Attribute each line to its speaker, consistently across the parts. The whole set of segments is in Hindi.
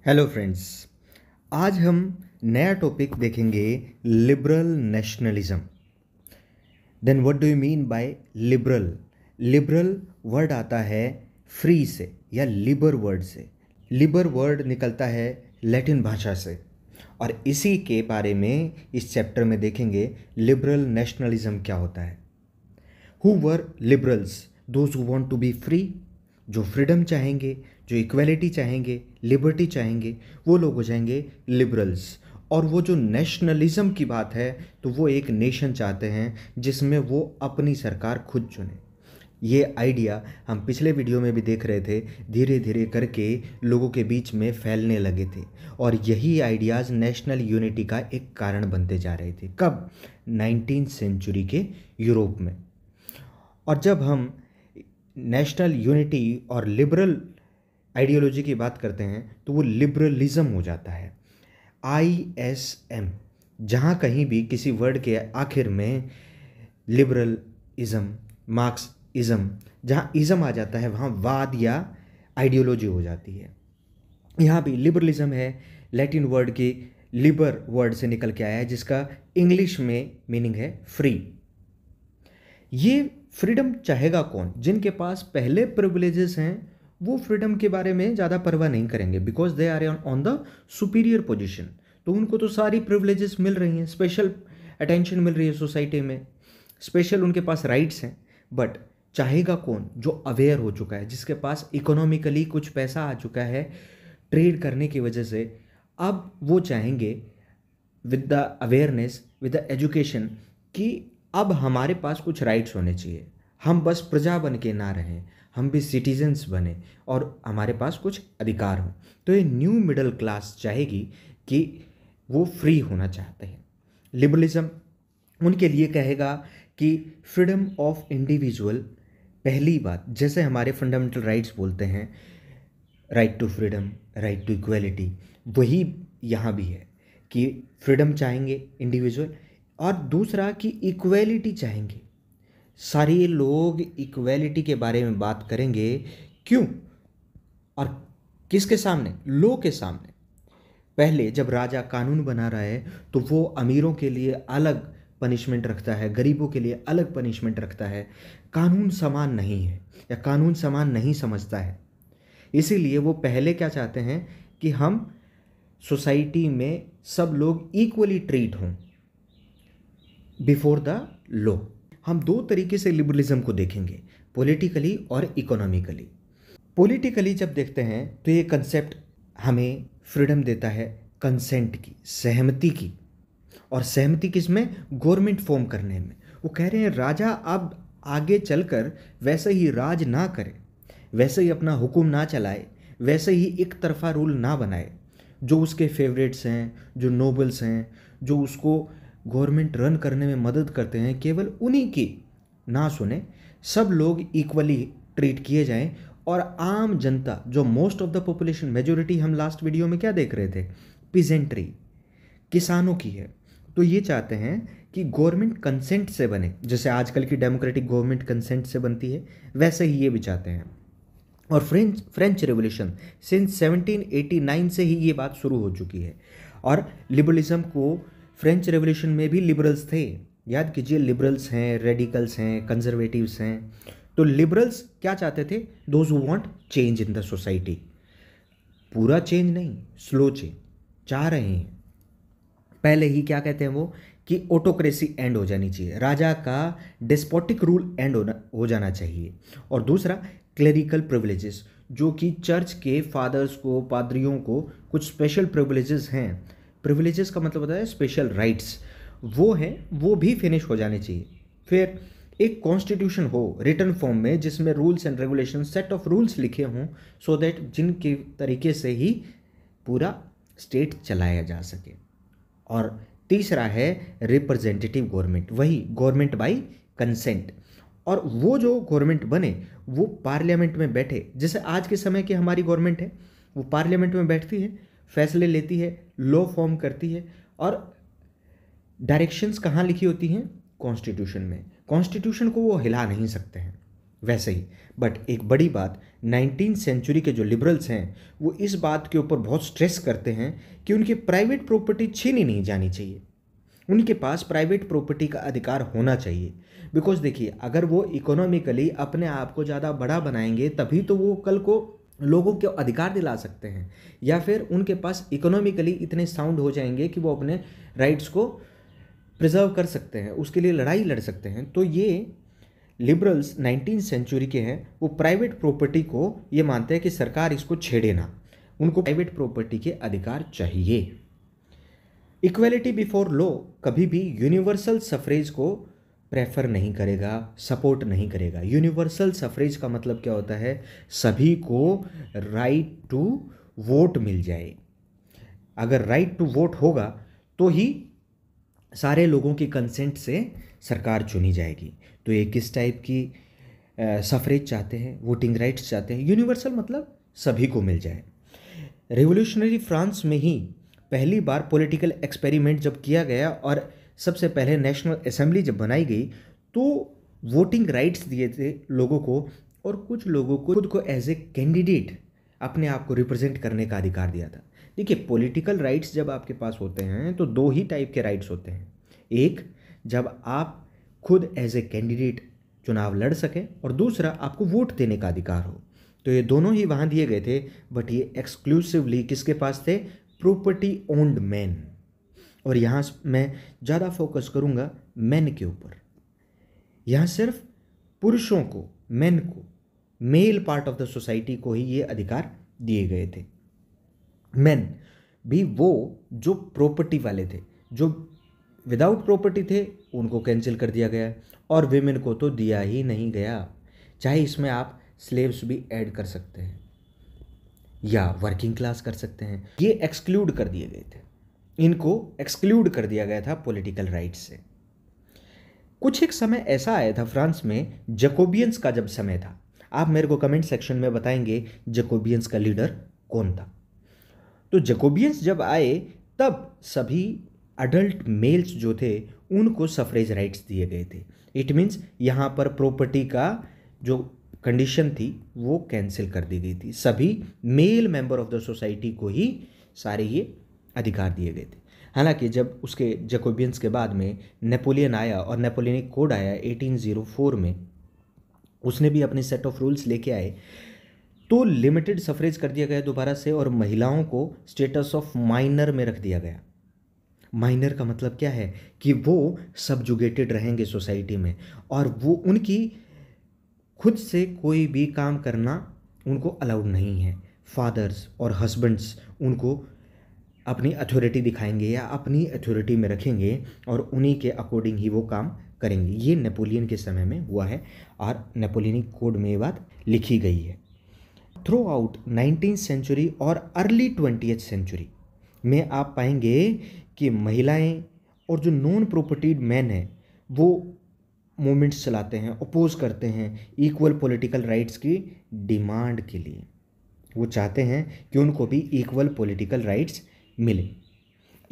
Speaker 1: हेलो फ्रेंड्स, आज हम नया टॉपिक देखेंगे liberal nationalism. Then what do you mean by liberal? Liberal word आता है फ्री से या लिबर वर्ड से। लिबर वर्ड निकलता है लैटिन भाषा से और इसी के बारे में इस चैप्टर में देखेंगे लिबरल नेशनलिज्म क्या होता है। Who were liberals? Those who want to be free, जो फ्रीडम चाहेंगे, जो इक्वलिटी चाहेंगे, लिबर्टी चाहेंगे, वो लोग हो जाएंगे लिबरल्स। और वो जो नेशनलिज्म की बात है तो वो एक नेशन चाहते हैं जिसमें वो अपनी सरकार खुद चुने। ये आइडिया हम पिछले वीडियो में भी देख रहे थे, धीरे धीरे करके लोगों के बीच में फैलने लगे थे और यही आइडियाज़ नेशनल यूनिटी का एक कारण बनते जा रहे थे। कब? 19वीं सेंचुरी के यूरोप में। और जब हम नेशनल यूनिटी और लिबरल आइडियोलॉजी की बात करते हैं तो वो लिबरलिज्म हो जाता है। ISM, जहाँ कहीं भी किसी वर्ड के आखिर में लिबरलिज्म, मार्क्सिज्म, जहाँ इज़म आ जाता है वहाँ वाद या आइडियोलॉजी हो जाती है। यहाँ भी लिबरलिज्म है, लैटिन वर्ड की लिबर वर्ड से निकल के आया है जिसका इंग्लिश में मीनिंग है फ्री। ये फ्रीडम चाहेगा कौन? जिनके पास पहले प्रिविलेजेस हैं वो फ्रीडम के बारे में ज़्यादा परवाह नहीं करेंगे because they are on the superior position. तो उनको तो सारी प्रिविलेजेस मिल रही हैं, स्पेशल अटेंशन मिल रही है सोसाइटी में, स्पेशल उनके पास राइट्स हैं। बट चाहेगा कौन? जो अवेयर हो चुका है, जिसके पास इकोनॉमिकली कुछ पैसा आ चुका है ट्रेड करने की वजह से। अब वो चाहेंगे with the awareness, with the education कि अब हमारे पास कुछ राइट्स होने चाहिए, हम बस प्रजा बन के ना रहें, हम भी सिटीजन्स बने और हमारे पास कुछ अधिकार हों। तो ये न्यू मिडिल क्लास चाहेगी कि वो फ्री होना चाहते हैं। लिबरलिज्म उनके लिए कहेगा कि फ्रीडम ऑफ इंडिविजुअल, पहली बात जैसे हमारे फंडामेंटल राइट्स बोलते हैं, right to freedom, right to equality, वही यहाँ भी है कि फ्रीडम चाहेंगे इंडिविजुअल और दूसरा कि इक्वलिटी चाहेंगे। सारे लोग इक्वलिटी के बारे में बात करेंगे। क्यों और किसके सामने? लॉ के सामने। पहले जब राजा कानून बना रहा है तो वो अमीरों के लिए अलग पनिशमेंट रखता है, गरीबों के लिए अलग पनिशमेंट रखता है। कानून समान नहीं है या कानून समान नहीं समझता है। इसीलिए वो पहले क्या चाहते हैं कि हम सोसाइटी में सब लोग इक्वली ट्रीट हों बिफोर द लॉ। हम दो तरीके से लिबरलिज्म को देखेंगे, पॉलिटिकली और इकोनॉमिकली। पॉलिटिकली जब देखते हैं तो ये कंसेप्ट हमें फ्रीडम देता है कंसेंट की, सहमति की। और सहमति किस में? गवर्नमेंट फॉर्म करने में। वो कह रहे हैं राजा अब आगे चलकर वैसे ही राज ना करे, वैसे ही अपना हुक्म ना चलाए, वैसे ही एक तरफा रूल ना बनाए। जो उसके फेवरेट्स हैं, जो नोबल्स हैं, जो उसको गवर्नमेंट रन करने में मदद करते हैं, केवल उन्हीं की ना सुने, सब लोग इक्वली ट्रीट किए जाएं और आम जनता जो most of the population, majority हम लास्ट वीडियो में क्या देख रहे थे? पीजेंट्री, किसानों की है। तो ये चाहते हैं कि गवर्नमेंट कंसेंट से बने, जैसे आजकल की डेमोक्रेटिक गवर्नमेंट कंसेंट से बनती है, वैसे ही ये भी चाहते हैं। और फ्रेंच रेवोल्यूशन सिंस 1789 से ही ये बात शुरू हो चुकी है। और लिबरलिज्म को फ्रेंच रेवोल्यूशन में भी लिबरल्स थे, याद कीजिए, लिबरल्स हैं, रेडिकल्स हैं, कंजर्वेटिव्स हैं। तो लिबरल्स क्या चाहते थे? Those who want change in the society. पूरा चेंज नहीं, स्लो चेंज चाह रहे हैं। पहले ही क्या कहते हैं वो कि ऑटोक्रेसी एंड हो जानी चाहिए, राजा का डेस्पोटिक रूल एंड हो जाना चाहिए। और दूसरा क्लेरिकल प्रिविलेजेस, जो कि चर्च के फादर्स को, पादरियों को कुछ स्पेशल प्रिविलेजेस हैं। प्रिविलेजेस का मतलब होता है स्पेशल राइट्स, वो हैं, वो भी फिनिश हो जाने चाहिए। फिर एक कॉन्स्टिट्यूशन हो रिटन फॉर्म में जिसमें rules and regulation, set of rules लिखे हों, सो दैट जिनके तरीके से ही पूरा स्टेट चलाया जा सके। और तीसरा है रिप्रेजेंटेटिव गवर्नमेंट, वही गवर्नमेंट बाय कंसेंट। और वो जो गवर्नमेंट बने वो पार्लियामेंट में बैठे, जैसे आज के समय की हमारी गवर्नमेंट है, वो पार्लियामेंट में बैठती है, फैसले लेती है, लॉ फॉर्म करती है। और डायरेक्शंस कहाँ लिखी होती हैं? कॉन्स्टिट्यूशन में। कॉन्स्टिट्यूशन को वो हिला नहीं सकते हैं, वैसे ही। बट एक बड़ी बात, 19th सेंचुरी के जो लिबरल्स हैं वो इस बात के ऊपर बहुत स्ट्रेस करते हैं कि उनकी प्राइवेट प्रॉपर्टी छीनी नहीं जानी चाहिए, उनके पास प्राइवेट प्रॉपर्टी का अधिकार होना चाहिए। बिकॉज देखिए, अगर वो इकोनॉमिकली अपने आप को ज़्यादा बड़ा बनाएंगे तभी तो वो कल को लोगों के अधिकार दिला सकते हैं, या फिर उनके पास इकोनॉमिकली इतने साउंड हो जाएंगे कि वो अपने राइट्स को प्रिजर्व कर सकते हैं, उसके लिए लड़ाई लड़ सकते हैं। तो ये लिबरल्स 19th सेंचुरी के हैं, वो प्राइवेट प्रॉपर्टी को ये मानते हैं कि सरकार इसको छेड़े ना, उनको प्राइवेट प्रॉपर्टी के अधिकार चाहिए। इक्वेलिटी बिफोर लॉ कभी भी यूनिवर्सल सफरेज को प्रेफर नहीं करेगा, सपोर्ट नहीं करेगा। यूनिवर्सल सफरेज का मतलब क्या होता है? सभी को राइट टू वोट मिल जाए। अगर राइट टू वोट होगा तो ही सारे लोगों की कंसेंट से सरकार चुनी जाएगी। तो ये किस टाइप की सफरेज चाहते हैं? वोटिंग राइट्स चाहते हैं। यूनिवर्सल मतलब सभी को मिल जाए। रेवोल्यूशनरी फ्रांस में ही पहली बार पॉलिटिकल एक्सपेरिमेंट जब किया गया और सबसे पहले नेशनल असेंबली जब बनाई गई तो वोटिंग राइट्स दिए थे लोगों को, और कुछ लोगों को खुद को एज ए कैंडिडेट अपने आप को रिप्रेजेंट करने का अधिकार दिया था। देखिए, पॉलिटिकल राइट्स जब आपके पास होते हैं तो दो ही टाइप के राइट्स होते हैं। एक, जब आप खुद एज ए कैंडिडेट चुनाव लड़ सकें, और दूसरा आपको वोट देने का अधिकार हो। तो ये दोनों ही वहाँ दिए गए थे, बट ये एक्सक्लूसिवली किसके पास थे? Property owned man. और यहाँ मैं ज़्यादा फोकस करूँगा मैन के ऊपर। यहाँ सिर्फ पुरुषों को, मैन को, male part of the society को ही ये अधिकार दिए गए थे। मैन भी वो जो प्रॉपर्टी वाले थे, जो विदाउट प्रॉपर्टी थे उनको कैंसिल कर दिया गया, और विमेन को तो दिया ही नहीं गया। चाहे इसमें आप स्लेव्स भी ऐड कर सकते हैं या वर्किंग क्लास कर सकते हैं, ये एक्सक्लूड कर दिए गए थे। इनको एक्सक्लूड कर दिया गया था पॉलिटिकल राइट्स से। कुछ एक समय ऐसा आया था फ्रांस में, जैकोबियंस का जब समय था। आप मेरे को कमेंट सेक्शन में बताएंगे जैकोबियंस का लीडर कौन था। तो जैकोबियंस जब आए तब सभी अडल्ट मेल्स जो थे उनको सफरेज राइट्स दिए गए थे। इट मीन्स यहाँ पर प्रॉपर्टी का जो कंडीशन थी वो कैंसिल कर दी गई थी। सभी male member of the society को ही सारे ये अधिकार दिए गए थे। हालांकि जब उसके जैकोबियंस के बाद में नेपोलियन आया और नेपोलियनिक कोड आया 1804 में, उसने भी अपने सेट ऑफ रूल्स लेके आए, तो लिमिटेड सफरेज कर दिया गया दोबारा से, और महिलाओं को स्टेटस ऑफ माइनर में रख दिया गया। माइनर का मतलब क्या है? कि वो सबजुगेटेड रहेंगे सोसाइटी में, और वो उनकी खुद से कोई भी काम करना उनको अलाउड नहीं है। फादर्स और हस्बैंड्स उनको अपनी अथॉरिटी दिखाएंगे या अपनी अथॉरिटी में रखेंगे, और उन्हीं के अकॉर्डिंग ही वो काम करेंगे। ये नेपोलियन के समय में हुआ है और नेपोलियनिक कोड में ये बात लिखी गई है। थ्रू आउट 19th सेंचुरी और अर्ली 20th सेंचुरी में आप पाएंगे कि महिलाएं और जो नॉन प्रॉपर्टीड मैन हैं वो मूवमेंट्स चलाते हैं, अपोज करते हैं इक्वल पॉलिटिकल राइट्स की डिमांड के लिए। वो चाहते हैं कि उनको भी इक्वल पॉलिटिकल राइट्स मिले।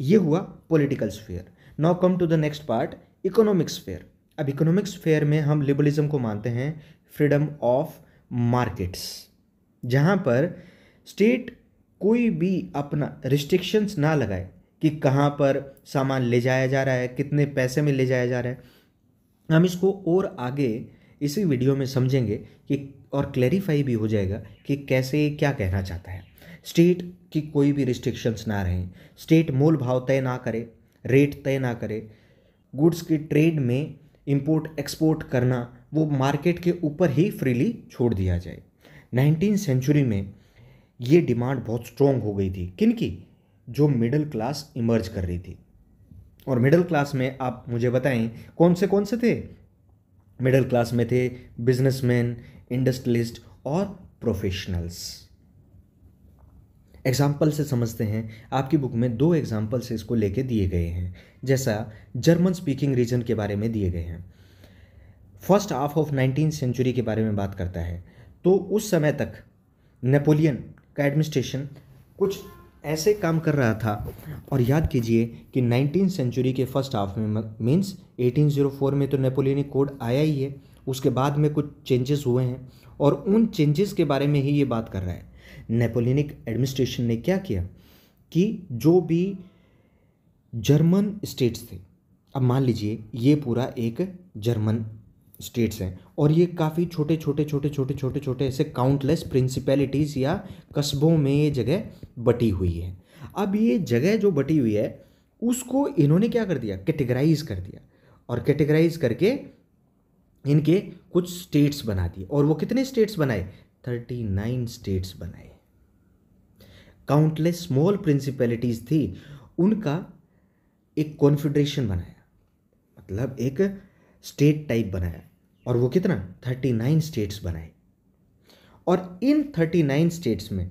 Speaker 1: ये हुआ political sphere. Now come to the next part, economic sphere. अब इकोनॉमिक स्फेयर में हम लिबरलिज्म को मानते हैं फ्रीडम ऑफ मार्केट्स, जहाँ पर स्टेट कोई भी अपना रिस्ट्रिक्शंस ना लगाए कि कहाँ पर सामान ले जाया जा रहा है, कितने पैसे में ले जाया जा रहा है। हम इसको और आगे इसी वीडियो में समझेंगे कि और क्लैरिफाई भी हो जाएगा कि कैसे क्या कहना चाहता है। स्टेट की कोई भी रिस्ट्रिक्शंस ना रहें, स्टेट मोल भाव तय ना करे, रेट तय ना करे, गुड्स की ट्रेड में इंपोर्ट एक्सपोर्ट करना वो मार्केट के ऊपर ही फ्रीली छोड़ दिया जाए। 19th सेंचुरी में ये डिमांड बहुत स्ट्रॉन्ग हो गई थी। किनकी? जो मिडिल क्लास इमर्ज कर रही थी। और मिडिल क्लास में आप मुझे बताएं कौन से थे? मिडिल क्लास में थे बिजनेसमैन, इंडस्ट्रियलिस्ट और प्रोफेशनल्स। एग्जाम्पल से समझते हैं। आपकी बुक में 2 एग्जाम्पल से इसको लेके दिए गए हैं, जैसा जर्मन स्पीकिंग रीजन के बारे में दिए गए हैं। First half of 19th century के बारे में बात करता है। तो उस समय तक नेपोलियन का एडमिनिस्ट्रेशन कुछ ऐसे काम कर रहा था। और याद कीजिए कि 19th सेंचुरी के फर्स्ट हाफ में मीन्स 1804 में तो नेपोलियनिक कोड आया ही है, उसके बाद में कुछ चेंजेस हुए हैं और उन चेंजेस के बारे में ही ये बात कर रहा है। नेपोलियनिक एडमिनिस्ट्रेशन ने क्या किया कि जो भी जर्मन स्टेट्स थे, अब मान लीजिए ये पूरा एक जर्मन स्टेट्स हैं और ये काफ़ी छोटे छोटे छोटे छोटे छोटे छोटे ऐसे काउंटलेस प्रिंसिपैलिटीज़ या कस्बों में ये जगह बटी हुई है। अब ये जगह जो बटी हुई है उसको इन्होंने क्या कर दिया, कैटेगराइज कर दिया, और कैटेगराइज करके इनके कुछ स्टेट्स बना दिए। और वो कितने स्टेट्स बनाए, 39 स्टेट्स बनाए। काउंटलेस स्मॉल प्रिंसिपैलिटीज थी, उनका एक कॉन्फेडरेशन बनाया, मतलब एक स्टेट टाइप बनाया, और वो कितना 39 स्टेट्स बनाए। और इन 39 स्टेट्स में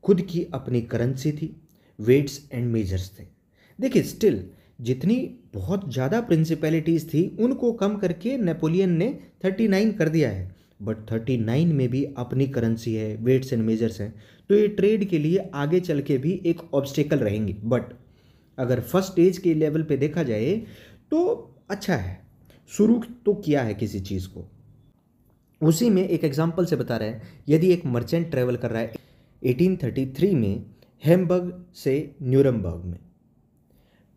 Speaker 1: खुद की अपनी करेंसी थी, वेट्स एंड मेजर्स थे। देखिए स्टिल जितनी बहुत ज़्यादा प्रिंसिपैलिटीज़ थी उनको कम करके नेपोलियन ने 39 कर दिया है, बट 39 में भी अपनी करेंसी है, वेट्स एंड मेजर्स हैं, तो ये ट्रेड के लिए आगे चल के भी एक ऑब्स्टेकल रहेंगे। बट अगर फर्स्ट स्टेज के लेवल पे देखा जाए तो अच्छा है, शुरू तो किया है किसी चीज़ को। उसी में एक एग्जांपल से बता रहा है, यदि एक मर्चेंट ट्रेवल कर रहा है 1833 में हैम्बर्ग से न्यूरमबर्ग में,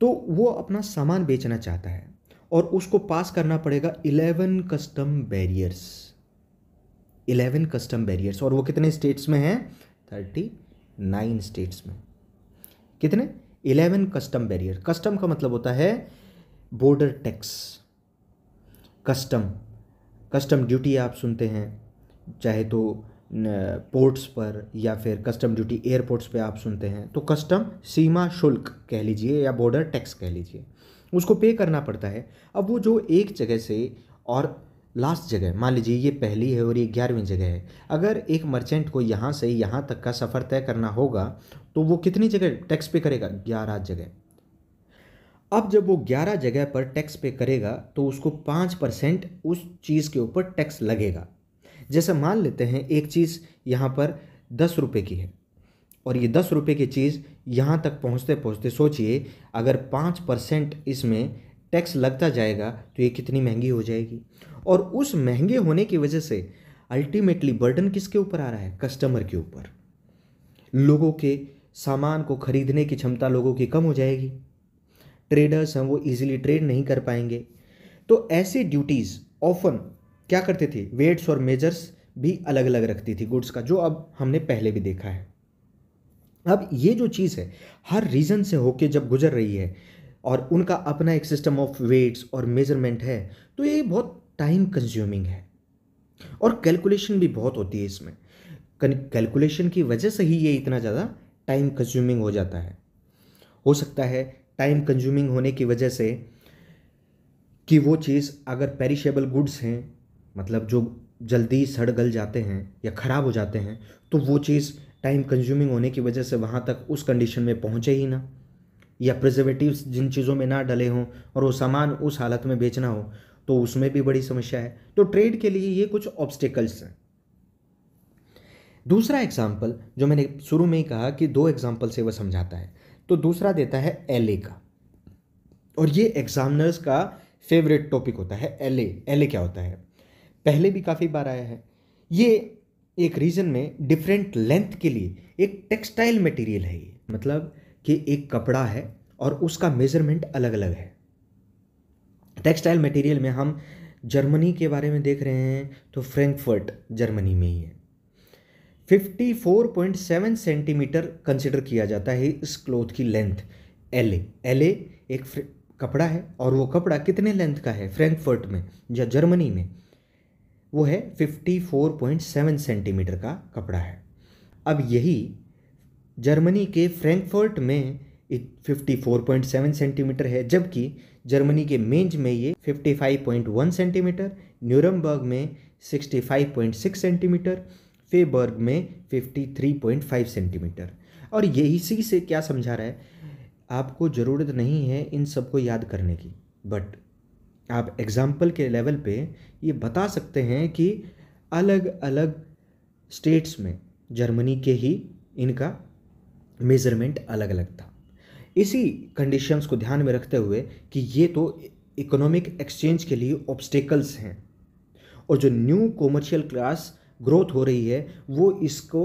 Speaker 1: तो वो अपना सामान बेचना चाहता है और उसको पास करना पड़ेगा 11 कस्टम बैरियर्स। 11 कस्टम बैरियर्स, और वो कितने स्टेट्स में हैं, 39 स्टेट्स में। कितने, 11 कस्टम बैरियर। कस्टम का मतलब होता है बॉर्डर टैक्स। कस्टम ड्यूटी आप सुनते हैं, चाहे तो पोर्ट्स पर या फिर कस्टम ड्यूटी एयरपोर्ट्स पे आप सुनते हैं, तो कस्टम सीमा शुल्क कह लीजिए या बॉर्डर टैक्स कह लीजिए, उसको पे करना पड़ता है। अब वो जो एक जगह से और लास्ट जगह, मान लीजिए ये पहली है और ये 11वीं जगह है, अगर एक मर्चेंट को यहाँ से यहाँ तक का सफ़र तय करना होगा तो वो कितनी जगह टैक्स पे करेगा, 11 जगह। अब जब वो 11 जगह पर टैक्स पे करेगा तो उसको 5% उस चीज़ के ऊपर टैक्स लगेगा। जैसे मान लेते हैं एक चीज़ यहाँ पर 10 रुपये की है और ये 10 रुपये की चीज़ यहाँ तक पहुँचते पहुँचते सोचिए अगर 5% इसमें टैक्स लगता जाएगा तो ये कितनी महंगी हो जाएगी। और उस महंगे होने की वजह से अल्टीमेटली बर्डन किसके ऊपर आ रहा है, कस्टमर के ऊपर। लोगों के सामान को खरीदने की क्षमता लोगों की कम हो जाएगी, ट्रेडर्स हैं वो इजीली ट्रेड नहीं कर पाएंगे। तो ऐसी ड्यूटीज़ ऑफन क्या करते थे, वेट्स और मेजर्स भी अलग अलग रखती थी गुड्स का, जो अब हमने पहले भी देखा है। अब ये जो चीज़ है हर रीजन से होके जब गुजर रही है और उनका अपना एक सिस्टम ऑफ वेट्स और मेजरमेंट है, तो ये बहुत टाइम कंज्यूमिंग है और कैलकुलेशन भी बहुत होती है इसमें। कैलकुलेशन की वजह से ही ये इतना ज़्यादा टाइम कंज्यूमिंग हो जाता है। हो सकता है टाइम कंज्यूमिंग होने की वजह से कि वो चीज़ अगर पेरिशेबल गुड्स हैं, मतलब जो जल्दी सड़ गल जाते हैं या ख़राब हो जाते हैं, तो वो चीज़ टाइम कंज्यूमिंग होने की वजह से वहाँ तक उस कंडीशन में पहुँचे ही ना, या प्रिजर्वेटिव्स जिन चीज़ों में ना डले हों और वो सामान उस हालत में बेचना हो, तो उसमें भी बड़ी समस्या है। तो ट्रेड के लिए ये कुछ ऑब्स्टेकल्स हैं। दूसरा एग्जाम्पल जो मैंने शुरू में ही कहा कि 2 एग्जाम्पल से वह समझाता है, तो दूसरा देता है एलए का, और ये एग्जामिनर्स का फेवरेट टॉपिक होता है। एलए, एलए क्या होता है, पहले भी काफ़ी बार आया है। ये एक रीजन में डिफरेंट लेंथ के लिए एक टेक्सटाइल मटेरियल है। ये मतलब कि एक कपड़ा है और उसका मेजरमेंट अलग अलग है। टेक्सटाइल मटेरियल में हम जर्मनी के बारे में देख रहे हैं तो फ्रैंकफर्ट जर्मनी में ही है। 54.7 सेंटीमीटर कंसिडर किया जाता है इस क्लॉथ की लेंथ। एलए, एलए एक कपड़ा है और वो कपड़ा कितने लेंथ का है फ्रैंकफर्ट में या जर्मनी में, वो है 54.7 सेंटीमीटर का कपड़ा है। अब यही जर्मनी के फ्रैंकफर्ट में 54.7 सेंटीमीटर है, जबकि जर्मनी के मेंज में ये 55.1 सेंटीमीटर, न्यूरमबर्ग में 65.6 सेंटीमीटर, फेबर्ग में 53.5 सेंटीमीटर। और यही इसी से क्या समझा रहा है, आपको ज़रूरत नहीं है इन सबको याद करने की, बट आप एग्जाम्पल के लेवल पे ये बता सकते हैं कि अलग अलग स्टेट्स में जर्मनी के ही इनका मेज़रमेंट अलग अलग था। इसी कंडीशंस को ध्यान में रखते हुए कि ये तो इकोनॉमिक एक्सचेंज के लिए ऑब्स्टेकल्स हैं और जो न्यू कॉमर्शियल क्लास ग्रोथ हो रही है वो इसको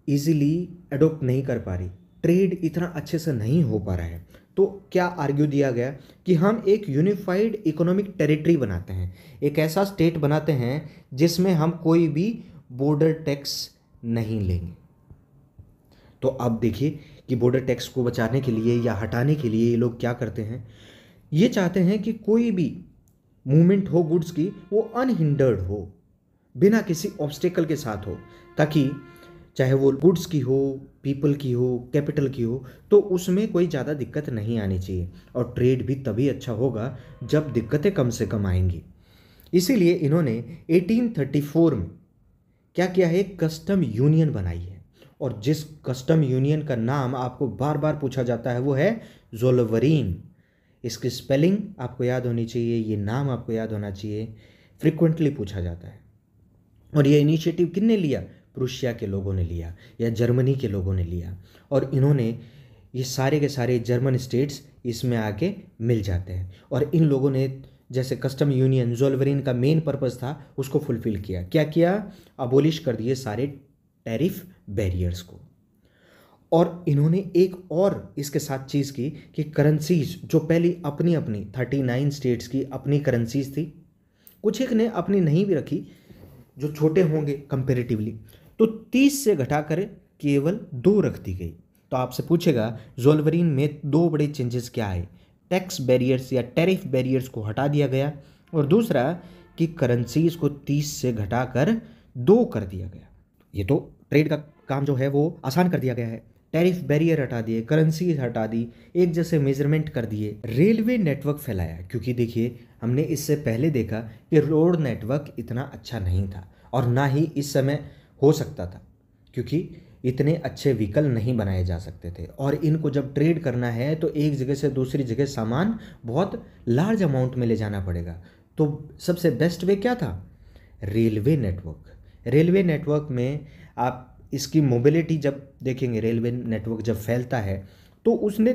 Speaker 1: इजीली अडोप्ट नहीं कर पा रही, ट्रेड इतना अच्छे से नहीं हो पा रहा है। तो क्या आर्ग्यू दिया गया कि हम एक यूनिफाइड इकोनॉमिक टेरिटरी बनाते हैं, एक ऐसा स्टेट बनाते हैं जिसमें हम कोई भी बॉर्डर टैक्स नहीं लेंगे। तो अब देखिए कि बॉर्डर टैक्स को बचाने के लिए या हटाने के लिए ये लोग क्या करते हैं, ये चाहते हैं कि कोई भी मूवमेंट हो गुड्स की वो अनहिंडर्ड हो, बिना किसी ऑब्स्टेकल के साथ हो, ताकि चाहे वो गुड्स की हो, पीपल की हो, कैपिटल की हो, तो उसमें कोई ज़्यादा दिक्कत नहीं आनी चाहिए। और ट्रेड भी तभी अच्छा होगा जब दिक्कतें कम से कम आएंगी। इसीलिए इन्होंने 1834 में क्या किया है, कस्टम यूनियन बनाई है। और जिस कस्टम यूनियन का नाम आपको बार बार पूछा जाता है वो है ज़ोल्वरीन। इसकी स्पेलिंग आपको याद होनी चाहिए, ये नाम आपको याद होना चाहिए, फ्रिक्वेंटली पूछा जाता है। और ये इनिशिएटिव किसने लिया, प्रूशिया के लोगों ने लिया या जर्मनी के लोगों ने लिया। और इन्होंने ये सारे के सारे जर्मन स्टेट्स इसमें आके मिल जाते हैं। और इन लोगों ने जैसे कस्टम यूनियन ज़ोल्वरीन का मेन पर्पस था उसको फुलफिल किया। क्या किया, अबोलिश कर दिए सारे टैरिफ बैरियर्स को। और इन्होंने एक और इसके साथ चीज़ की कि करेंसीज जो पहली अपनी अपनी 39 स्टेट्स की अपनी करेंसीज थी, कुछ एक ने अपनी नहीं भी रखी जो छोटे होंगे कंपेरेटिवली, तो 30 से घटाकर केवल 2 रख दी गई। तो आपसे पूछेगा ज़ोल्वरीन में 2 बड़े चेंजेस क्या है, टैक्स बैरियर्स या टैरिफ बैरियर्स को हटा दिया गया, और दूसरा कि करेंसीज को 30 से घटाकर 2 कर दिया गया। ये तो ट्रेड का काम जो है वो आसान कर दिया गया है। टैरिफ बैरियर हटा दिए, करेंसी हटा दी, एक जैसे मेजरमेंट कर दिए। रेलवे नेटवर्क फैलाया, क्योंकि देखिए हमने इससे पहले देखा कि रोड नेटवर्क इतना अच्छा नहीं था और ना ही इस समय हो सकता था, क्योंकि इतने अच्छे व्हीकल नहीं बनाए जा सकते थे। और इनको जब ट्रेड करना है तो एक जगह से दूसरी जगह सामान बहुत लार्ज अमाउंट में ले जाना पड़ेगा। तो सबसे बेस्ट वे क्या था, रेलवे नेटवर्क। रेलवे नेटवर्क में आप इसकी मोबिलिटी जब देखेंगे, रेलवे नेटवर्क जब फैलता है तो उसने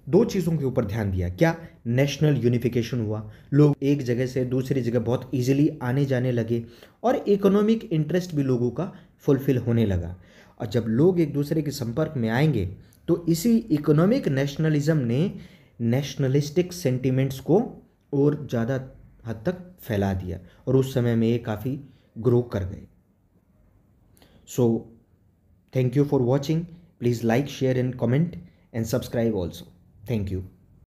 Speaker 1: 2 चीज़ों के ऊपर ध्यान दिया। क्या, नेशनल यूनिफिकेशन हुआ, लोग एक जगह से दूसरी जगह बहुत इजीली आने जाने लगे, और इकोनॉमिक इंटरेस्ट भी लोगों का फुलफिल होने लगा। और जब लोग एक दूसरे के संपर्क में आएंगे तो इसी इकोनॉमिक नेशनलिज्म ने नेशनलिस्टिक सेंटिमेंट्स को और ज़्यादा हद तक फैला दिया, और उस समय में ये काफ़ी ग्रो कर गए। सो thank you for watching. Please like, share and comment and subscribe also. Thank you.